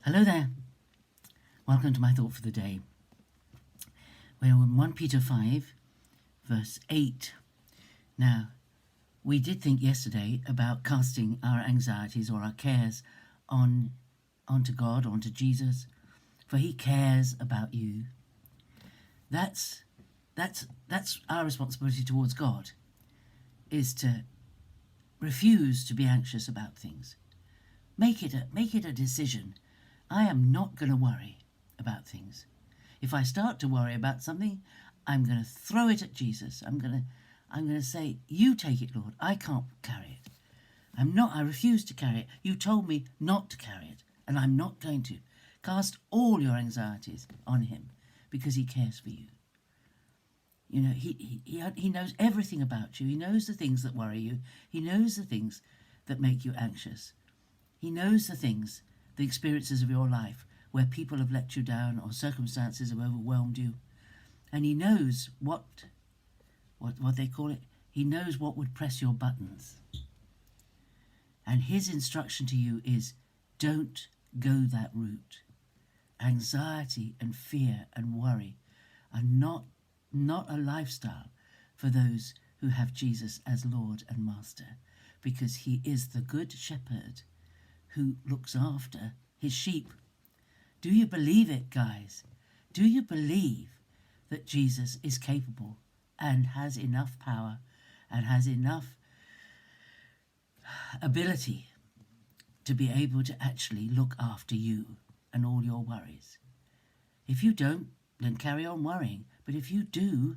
Hello there. Welcome to my thought for the day. We're in 1 Peter 5, verse 8. Now, we did think yesterday about casting our anxieties or our cares onto God, onto Jesus, for he cares about you. That's our responsibility towards God, is to refuse to be anxious about things. Make it a decision. I am not going to worry about things. If I start to worry about something, I'm going to throw it at Jesus. I'm going to say, you take it, Lord. I can't carry it. I refuse to carry it. You told me not to carry it, and I'm not going to. Cast all your anxieties on him because he cares for you. You know, he knows everything about you. He knows the things that worry you. He knows the things that make you anxious. He knows the experiences of your life where people have let you down or circumstances have overwhelmed you. And he knows what they call it. He knows what would press your buttons. And his instruction to you is, don't go that route. Anxiety and fear and worry are not a lifestyle for those who have Jesus as Lord and Master, because he is the good shepherd who looks after his sheep. Do you believe it, guys? Do you believe that Jesus is capable and has enough power and has enough ability to be able to actually look after you and all your worries? If you don't, then carry on worrying. But if you do,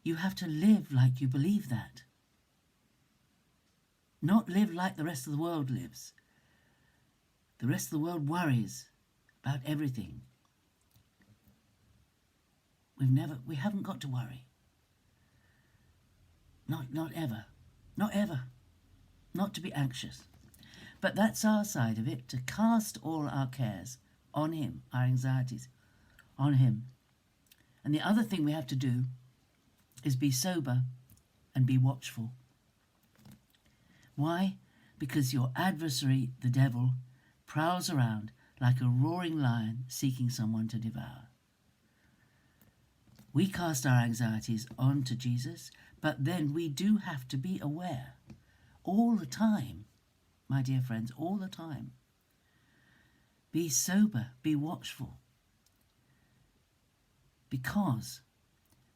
you have to live like you believe that. Not live like the rest of the world lives. The rest of the world worries about everything. We haven't got to worry. Not ever. Not ever. Not to be anxious. But that's our side of it, to cast all our cares on him, our anxieties on him. And the other thing we have to do is be sober and be watchful. Why? Because your adversary, the devil, prowls around like a roaring lion seeking someone to devour. We cast our anxieties onto Jesus, but then we do have to be aware all the time, my dear friends, all the time. Be sober, be watchful, because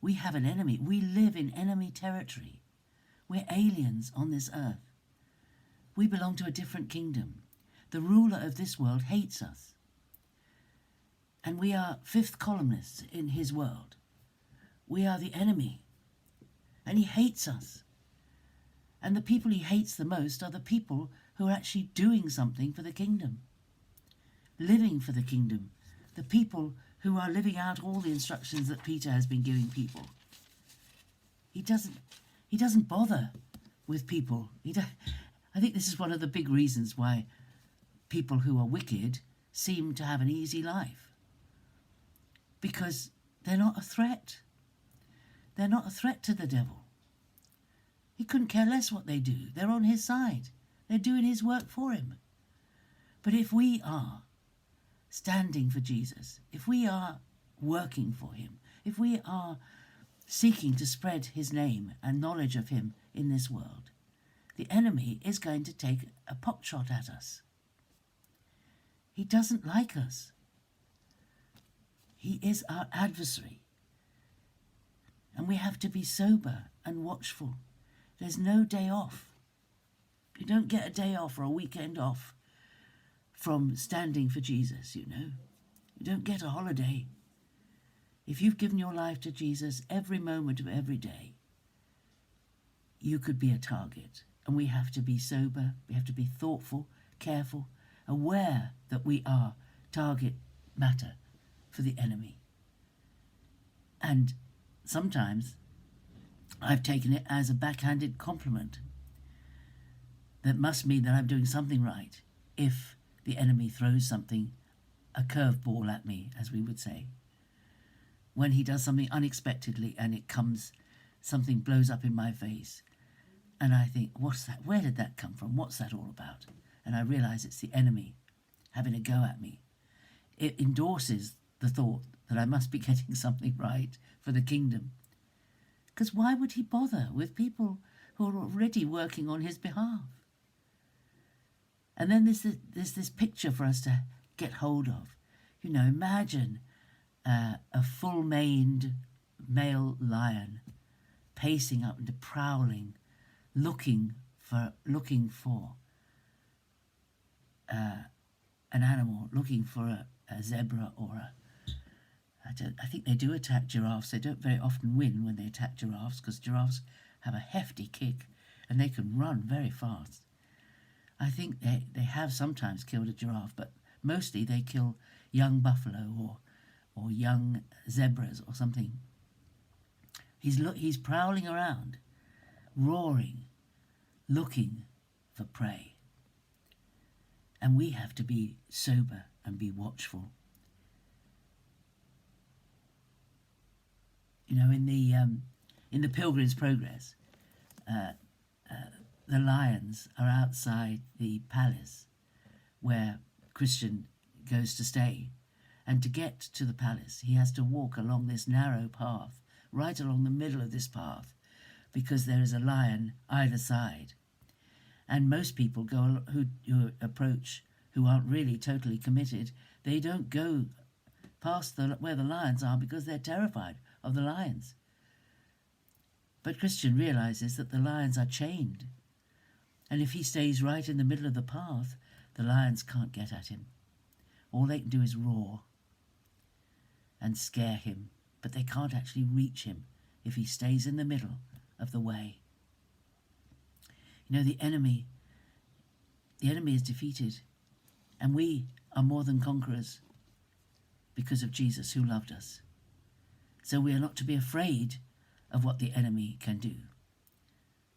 we have an enemy. We live in enemy territory. We're aliens on this earth. We belong to a different kingdom. The ruler of this world hates us. And we are fifth columnists in his world. We are the enemy. And he hates us. And the people he hates the most are the people who are actually doing something for the kingdom. Living for the kingdom. The people who are living out all the instructions that Peter has been giving people. He doesn't bother with people. I think this is one of the big reasons why people who are wicked seem to have an easy life, because they're not a threat. They're not a threat to the devil. He couldn't care less what they do. They're on his side. They're doing his work for him. But if we are standing for Jesus, if we are working for him, if we are seeking to spread his name and knowledge of him in this world, the enemy is going to take a pot shot at us. He doesn't like us. He is our adversary. And we have to be sober and watchful. There's no day off. You don't get a day off or a weekend off from standing for Jesus, you know. You don't get a holiday. If you've given your life to Jesus every moment of every day, you could be a target. And we have to be sober. We have to be thoughtful, careful, aware that we are target matter for the enemy. And sometimes I've taken it as a backhanded compliment. That must mean that I'm doing something right if the enemy throws something, a curveball at me, as we would say. When he does something unexpectedly and something blows up in my face. And I think, what's that? Where did that come from? What's that all about? And I realise it's the enemy having a go at me. it endorses the thought that I must be getting something right for the kingdom. Because why would he bother with people who are already working on his behalf? And then there's this picture for us to get hold of. You know, imagine a full-maned male lion pacing up and prowling, looking for an animal, looking for a zebra or I think they do attack giraffes. They don't very often win when they attack giraffes because giraffes have a hefty kick and they can run very fast. I think they have sometimes killed a giraffe, but mostly they kill young buffalo or young zebras or something. He's prowling around, roaring, looking for prey. And we have to be sober and be watchful. You know, in the Pilgrim's Progress, the lions are outside the palace where Christian goes to stay. And to get to the palace, he has to walk along this narrow path, right along the middle of this path, because there is a lion either side. And most people who approach, who aren't really totally committed, they don't go past where the lions are because they're terrified of the lions. But Christian realizes that the lions are chained. And if he stays right in the middle of the path, the lions can't get at him. All they can do is roar and scare him, but they can't actually reach him if he stays in the middle of the way. You know, the enemy is defeated, and we are more than conquerors because of Jesus who loved us. So we are not to be afraid of what the enemy can do.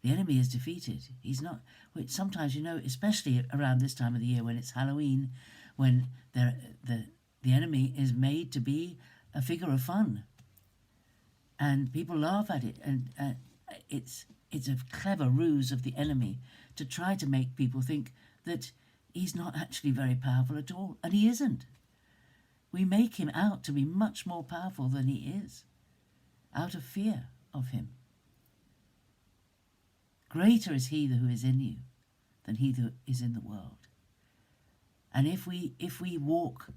The enemy is defeated. He's not. Sometimes, you know, especially around this time of the year when it's Halloween, when the enemy is made to be a figure of fun, and people laugh at it, and it's a clever ruse of the enemy to try to make people think that he's not actually very powerful at all, and he isn't. We make him out to be much more powerful than he is, out of fear of him. Greater is he who is in you than he that is in the world. And if we walk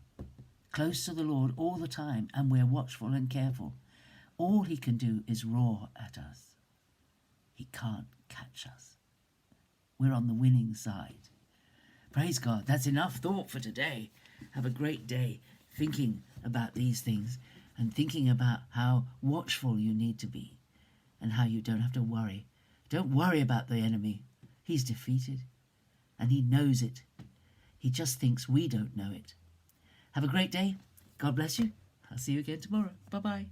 close to the Lord all the time and we're watchful and careful, all he can do is roar at us. He can't catch us. We're on the winning side. Praise God. That's enough thought for today. Have a great day thinking about these things and thinking about how watchful you need to be and how you don't have to worry. Don't worry about the enemy. He's defeated and he knows it. He just thinks we don't know it. Have a great day. God bless you. I'll see you again tomorrow. Bye-bye.